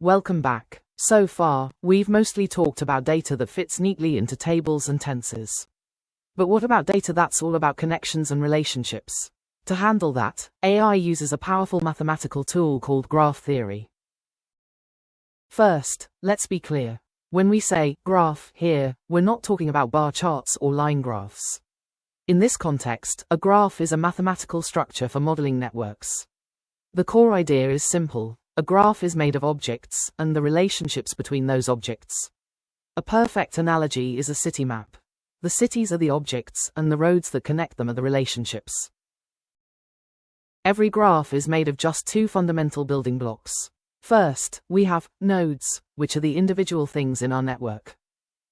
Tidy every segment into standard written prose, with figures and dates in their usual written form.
Welcome back. So far, we've mostly talked about data that fits neatly into tables and tenses. But what about data that's all about connections and relationships? To handle that, AI uses a powerful mathematical tool called graph theory. First, let's be clear. When we say graph here, we're not talking about bar charts or line graphs. In this context, a graph is a mathematical structure for modeling networks. The core idea is simple. A graph is made of objects and the relationships between those objects. A perfect analogy is a city map. The cities are the objects and the roads that connect them are the relationships. Every graph is made of just two fundamental building blocks. First, we have nodes, which are the individual things in our network.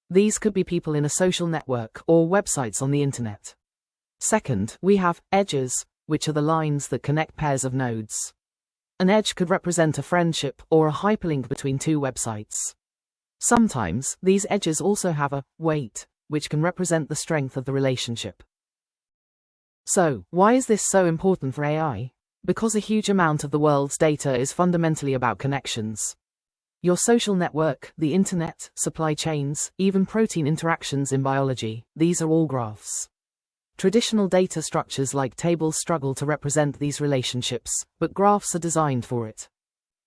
These could be people in a social network or websites on the internet. Second, we have edges, which are the lines that connect pairs of nodes. An edge could represent a friendship or a hyperlink between two websites. Sometimes, these edges also have a weight, which can represent the strength of the relationship. So, why is this so important for AI? Because a huge amount of the world's data is fundamentally about connections. Your social network, the internet, supply chains, even protein interactions in biology, these are all graphs. Traditional data structures like tables struggle to represent these relationships, but graphs are designed for it.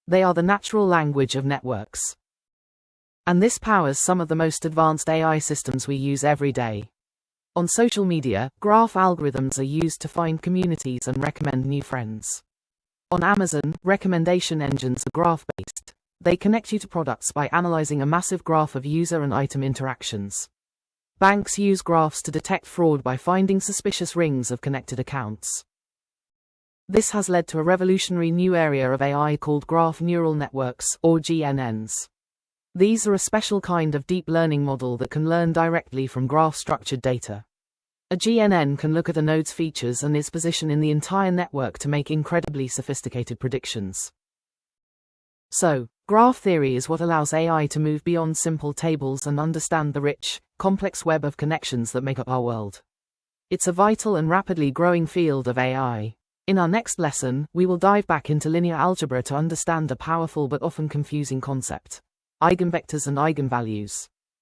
They are the natural language of networks. And this powers some of the most advanced AI systems we use every day. On social media, graph algorithms are used to find communities and recommend new friends. On Amazon, recommendation engines are graph-based. They connect you to products by analyzing a massive graph of user and item interactions. Banks use graphs to detect fraud by finding suspicious rings of connected accounts. This has led to a revolutionary new area of AI called graph neural networks, or GNNs. These are a special kind of deep learning model that can learn directly from graph-structured data. A GNN can look at a node's features and its position in the entire network to make incredibly sophisticated predictions. So, graph theory is what allows AI to move beyond simple tables and understand the rich, complex web of connections that make up our world. It's a vital and rapidly growing field of AI. In our next lesson, we will dive back into linear algebra to understand a powerful but often confusing concept: eigenvectors and eigenvalues.